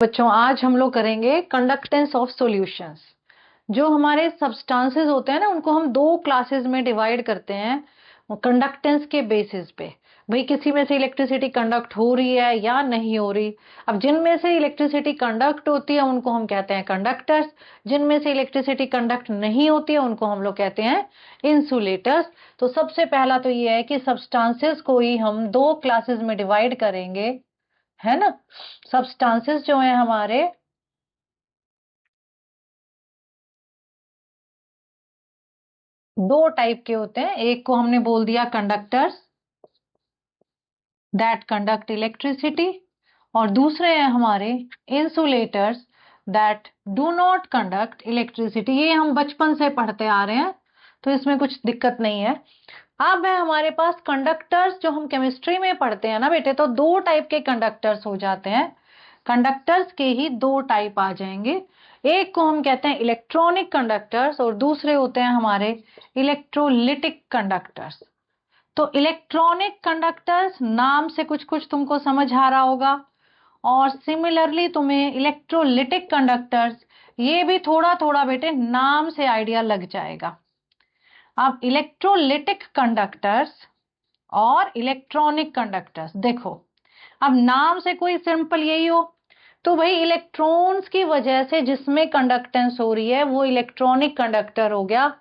बच्चों आज हम लोग करेंगे कंडक्टेंस ऑफ सॉल्यूशंस। जो हमारे सब्सटेंसेस होते हैं ना, उनको हम दो क्लासेस में डिवाइड करते हैं कंडक्टेंस के बेसिस पे। भाई किसी में से इलेक्ट्रिसिटी कंडक्ट हो रही है या नहीं हो रही। अब जिनमें से इलेक्ट्रिसिटी कंडक्ट होती है उनको हम कहते हैं कंडक्टर्स, जिनमें से इलेक्ट्रिसिटी कंडक्ट नहीं होती है उनको हम लोग कहते हैं इंसुलेटर्स। तो सबसे पहला तो ये है कि सब्सटेंसेस को ही हम दो क्लासेस में डिवाइड करेंगे, है ना। सब्सटेंसेस जो है हमारे दो टाइप के होते हैं। एक को हमने बोल दिया कंडक्टर्स दैट कंडक्ट इलेक्ट्रिसिटी, और दूसरे हैं हमारे insulators that do not conduct electricity. ये हम बचपन से पढ़ते आ रहे हैं तो इसमें कुछ दिक्कत नहीं है। अब है हमारे पास कंडक्टर्स, जो हम केमिस्ट्री में पढ़ते हैं ना बेटे, तो दो टाइप के कंडक्टर्स हो जाते हैं। कंडक्टर्स के ही दो टाइप आ जाएंगे। एक को हम कहते हैं इलेक्ट्रॉनिक कंडक्टर्स और दूसरे होते हैं हमारे इलेक्ट्रोलिटिक कंडक्टर्स। तो इलेक्ट्रॉनिक कंडक्टर्स नाम से कुछ कुछ तुमको समझ आ रहा होगा, और सिमिलरली तुम्हें इलेक्ट्रोलिटिक कंडक्टर्स ये भी थोड़ा थोड़ा बेटे नाम से आइडिया लग जाएगा। अब इलेक्ट्रोलिटिक कंडक्टर्स और इलेक्ट्रॉनिक कंडक्टर्स देखो, अब नाम से कोई सिंपल यही हो तो भाई इलेक्ट्रॉन्स की वजह से जिसमें कंडक्टेंस हो रही है वो इलेक्ट्रॉनिक कंडक्टर हो गया।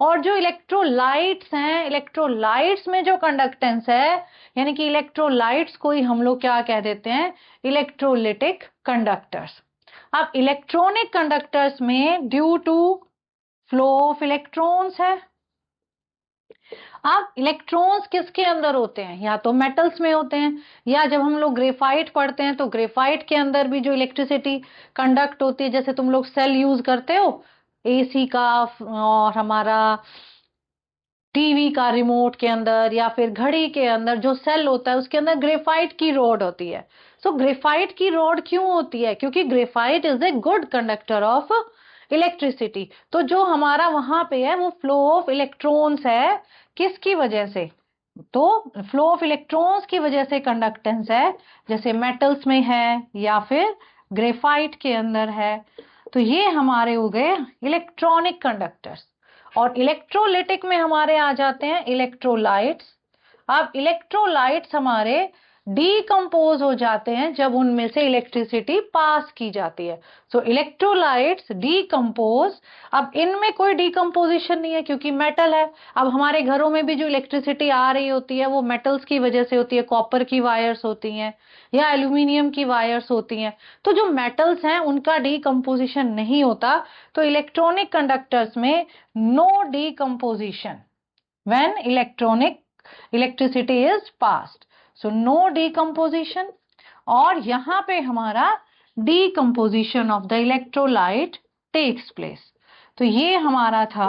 और जो इलेक्ट्रोलाइट्स हैं, इलेक्ट्रोलाइट्स में जो कंडक्टेंस है, यानी कि इलेक्ट्रोलाइट्स को ही हम लोग क्या कह देते हैं, इलेक्ट्रोलिटिक कंडक्टर्स। अब इलेक्ट्रॉनिक कंडक्टर्स में due to flow of electrons है। अब इलेक्ट्रॉन्स किसके अंदर होते हैं, या तो मेटल्स में होते हैं, या जब हम लोग ग्रेफाइट पढ़ते हैं तो ग्रेफाइट के अंदर भी जो इलेक्ट्रिसिटी कंडक्ट होती है, जैसे तुम लोग सेल यूज करते हो एसी का, और हमारा टीवी का रिमोट के अंदर या फिर घड़ी के अंदर जो सेल होता है उसके अंदर ग्रेफाइट की रॉड होती है। सो ग्रेफाइट की रॉड क्यों होती है, क्योंकि graphite is a good conductor of electricity. तो जो हमारा वहां पे है वो फ्लो ऑफ इलेक्ट्रॉन्स है, किसकी वजह से, तो फ्लो ऑफ इलेक्ट्रॉन्स की वजह से कंडक्टेंस है, जैसे मेटल्स में है या फिर ग्रेफाइट के अंदर है। तो ये हमारे हो गए इलेक्ट्रॉनिक कंडक्टर्स। और इलेक्ट्रोलिटिक में हमारे आ जाते हैं इलेक्ट्रोलाइट्स। अब इलेक्ट्रोलाइट्स हमारे डीकंपोज हो जाते हैं जब उनमें से इलेक्ट्रिसिटी पास की जाती है। सो इलेक्ट्रोलाइट्स डीकंपोज। अब इनमें कोई डीकंपोजिशन नहीं है क्योंकि मेटल है। अब हमारे घरों में भी जो इलेक्ट्रिसिटी आ रही होती है वो मेटल्स की वजह से होती है, कॉपर की वायर्स होती हैं या एल्यूमिनियम की वायर्स होती हैं। तो जो मेटल्स हैं उनका डीकंपोजिशन नहीं होता। तो इलेक्ट्रॉनिक कंडक्टर्स में no decomposition when electricity is passed, so no decomposition. और यहां पे हमारा decomposition of the electrolyte takes place. तो ये हमारा था।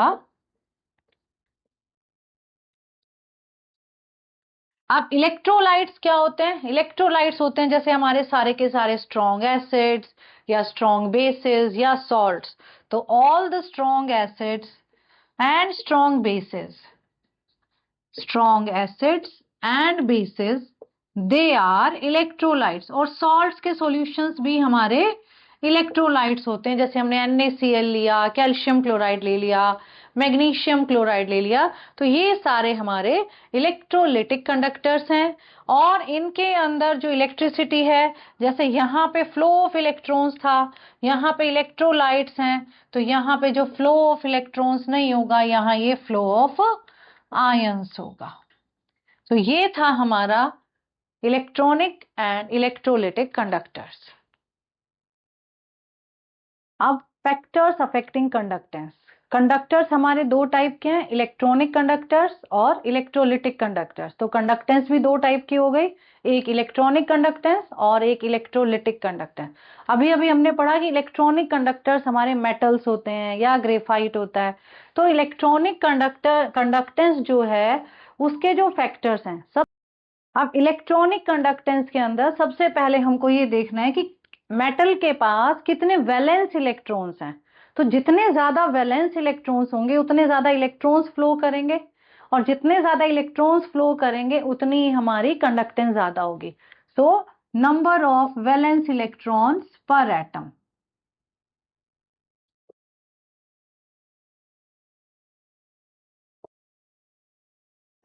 अब इलेक्ट्रोलाइट्स क्या होते हैं, इलेक्ट्रोलाइट्स होते हैं जैसे हमारे सारे के सारे स्ट्रॉन्ग एसिड्स या स्ट्रॉन्ग बेसिस या सॉल्ट्स। तो all the strong acids and strong acids and bases they are electrolytes. और सॉल्ट्स के सॉल्यूशंस भी हमारे इलेक्ट्रोलाइट्स होते हैं, जैसे हमने NaCl लिया, कैल्शियम क्लोराइड ले लिया, मैग्नीशियम क्लोराइड ले लिया। तो ये सारे हमारे इलेक्ट्रोलिटिक कंडक्टर्स हैं। और इनके अंदर जो इलेक्ट्रिसिटी है, जैसे यहाँ पे फ्लो ऑफ इलेक्ट्रॉन्स था, यहाँ पे इलेक्ट्रोलाइट्स हैं, तो यहाँ पे जो फ्लो ऑफ इलेक्ट्रॉन्स नहीं होगा, यहाँ ये फ्लो ऑफ आयंस होगा। तो ये था हमारा इलेक्ट्रॉनिक एंड इलेक्ट्रोलिटिक कंडक्टर्स। अब फैक्टर्स अफेक्टिंग कंडक्टेंस। कंडक्टर्स हमारे दो टाइप के हैं, इलेक्ट्रॉनिक कंडक्टर्स और इलेक्ट्रोलिटिक कंडक्टर्स। तो कंडक्टेंस भी दो टाइप की हो गई, एक इलेक्ट्रॉनिक कंडक्टेंस और एक इलेक्ट्रोलिटिक कंडक्टेंस। अभी अभी हमने पढ़ा कि इलेक्ट्रॉनिक कंडक्टर्स हमारे मेटल्स होते हैं या ग्रेफाइट होता है। तो इलेक्ट्रॉनिक कंडक्टेंस जो है उसके जो फैक्टर्स हैं सब। अब इलेक्ट्रॉनिक कंडक्टेंस के अंदर सबसे पहले हमको ये देखना है कि मेटल के पास कितने वैलेंस इलेक्ट्रॉन्स हैं। तो जितने ज्यादा वैलेंस इलेक्ट्रॉन्स होंगे उतने ज्यादा इलेक्ट्रॉन्स फ्लो करेंगे, और जितने ज्यादा इलेक्ट्रॉन्स फ्लो करेंगे उतनी हमारी कंडक्टेंस ज्यादा होगी। सो number of valence electrons per atom.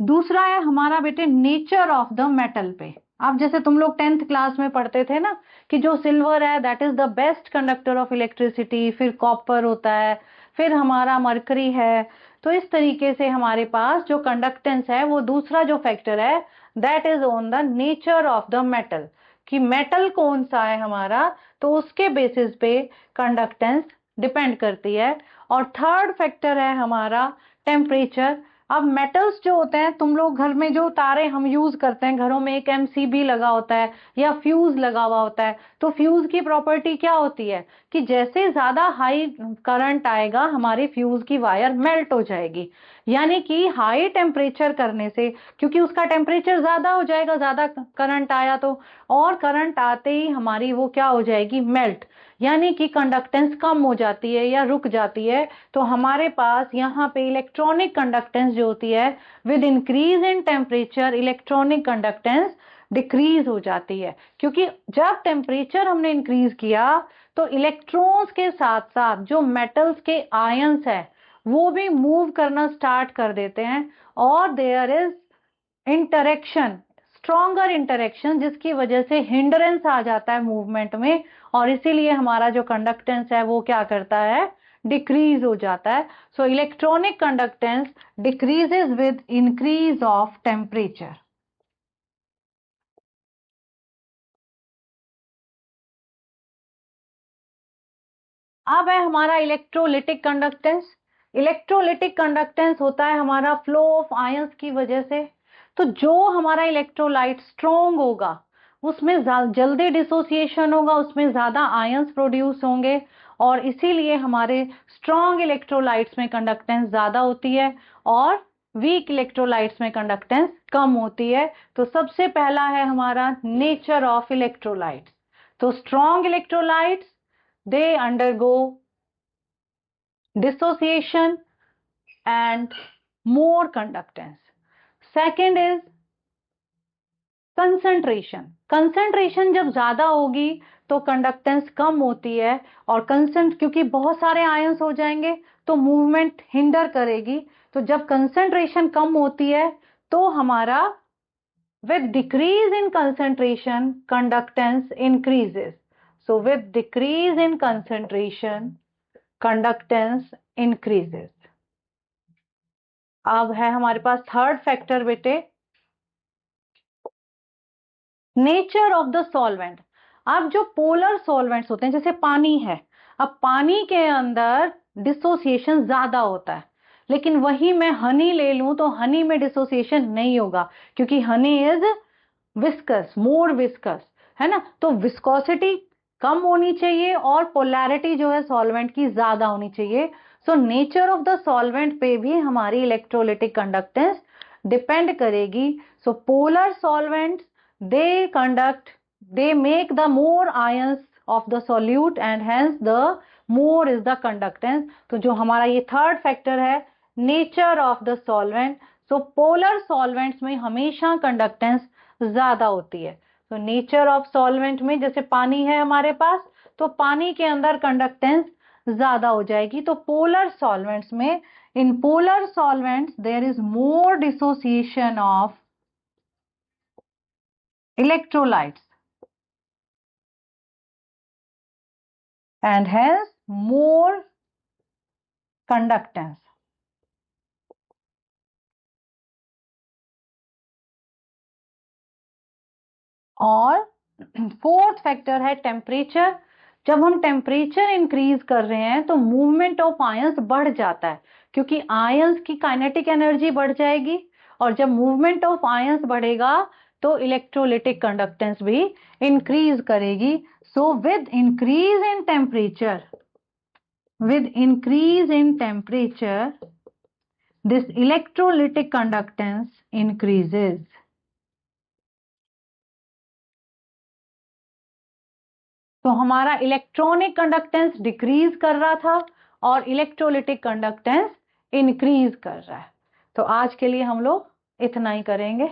दूसरा है हमारा बेटे नेचर ऑफ द मेटल पे। अब जैसे तुम लोग 10th क्लास में पढ़ते थे ना कि जो सिल्वर है that is the best conductor of electricity, फिर कॉपर होता है, फिर हमारा मरकरी है। तो इस तरीके से हमारे पास जो कंडक्टेंस है वो दूसरा जो फैक्टर है that is on the nature of the metal, कि मेटल कौन सा है हमारा, तो उसके बेसिस पे कंडक्टेंस डिपेंड करती है। और थर्ड फैक्टर है हमारा टेम्परेचर। अब मेटल्स जो होते हैं, तुम लोग घर में जो तारे हम यूज करते हैं, घरों में एक एमसीबी लगा होता है या फ्यूज लगा हुआ होता है, तो फ्यूज की प्रॉपर्टी क्या होती है कि जैसे ज्यादा हाई करंट आएगा हमारी फ्यूज की वायर मेल्ट हो जाएगी। यानी कि हाई टेम्परेचर करने से, क्योंकि उसका टेम्परेचर ज्यादा हो जाएगा, ज्यादा करंट आया तो, और करंट आते ही हमारी वो क्या हो जाएगी, मेल्ट, यानी कि कंडक्टेंस कम हो जाती है या रुक जाती है। तो हमारे पास यहाँ पे इलेक्ट्रॉनिक कंडक्टेंस जो होती है with increase in temperature electronic conductance decrease हो जाती है, क्योंकि जब टेम्परेचर हमने इंक्रीज किया तो इलेक्ट्रॉन्स के साथ साथ जो मेटल्स के आयंस है वो भी मूव करना स्टार्ट कर देते हैं, और there is interaction, stronger interaction, जिसकी वजह से हिंड्रेंस आ जाता है मूवमेंट में, और इसीलिए हमारा जो कंडक्टेंस है वो क्या करता है, डिक्रीज हो जाता है। So electronic conductance decreases with increase of temperature. अब है हमारा इलेक्ट्रोलिटिक कंडक्टेंस। इलेक्ट्रोलिटिक कंडक्टेंस होता है हमारा फ्लो ऑफ आयंस की वजह से। तो जो हमारा इलेक्ट्रोलाइट स्ट्रोंग होगा उसमें जल्दी डिसोसिएशन होगा, उसमें ज्यादा आयंस प्रोड्यूस होंगे, और इसीलिए हमारे स्ट्रॉन्ग इलेक्ट्रोलाइट्स में कंडक्टेंस ज्यादा होती है और वीक इलेक्ट्रोलाइट्स में कंडक्टेंस कम होती है। तो सबसे पहला है हमारा नेचर ऑफ इलेक्ट्रोलाइट्स। तो strong electrolytes, they undergo dissociation and more conductance. Second is concentration. concentration जब ज्यादा होगी तो कंडक्टेंस कम होती है, और क्योंकि बहुत सारे आयंस हो जाएंगे तो मूवमेंट हिंडर करेगी। तो जब कंसंट्रेशन कम होती है तो हमारा with decrease in concentration conductance increases. So with decrease in concentration conductance increases. अब है हमारे पास थर्ड फैक्टर बेटे, नेचर ऑफ द सॉल्वेंट। अब जो पोलर सॉल्वेंट्स होते हैं जैसे पानी है, अब पानी के अंदर डिसोसिएशन ज्यादा होता है, लेकिन वही मैं हनी ले लूं तो हनी में डिसोसिएशन नहीं होगा, क्योंकि honey is viscous, more viscous, है ना। तो विस्कोसिटी कम होनी चाहिए और पोलैरिटी जो है सॉल्वेंट की ज्यादा होनी चाहिए। So nature of the solvent पे भी हमारी इलेक्ट्रोलिटिक कंडक्टेंस डिपेंड करेगी। So polar solvents they conduct, they make the more ions of the solute and hence the more is the conductance। तो जो हमारा ये थर्ड फैक्टर है nature of the solvent, so polar solvents में हमेशा conductance ज्यादा होती है। तो नेचर ऑफ सॉल्वेंट में जैसे पानी है हमारे पास, तो पानी के अंदर कंडक्टेंस ज्यादा हो जाएगी। तो पोलर सॉल्वेंट्स में, in polar solvents there is more dissociation of electrolytes and hence more conductance। और फोर्थ फैक्टर है टेम्परेचर। जब हम टेम्परेचर इंक्रीज कर रहे हैं तो मूवमेंट ऑफ आयंस बढ़ जाता है, क्योंकि आयंस की काइनेटिक एनर्जी बढ़ जाएगी, और जब मूवमेंट ऑफ आयंस बढ़ेगा तो इलेक्ट्रोलिटिक कंडक्टेंस भी इंक्रीज करेगी। So with increase in temperature, this electrolytic conductance increases। तो हमारा इलेक्ट्रॉनिक कंडक्टेंस डिक्रीज कर रहा था और इलेक्ट्रोलिटिक कंडक्टेंस इंक्रीज कर रहा है। तो आज के लिए हम लोग इतना ही करेंगे।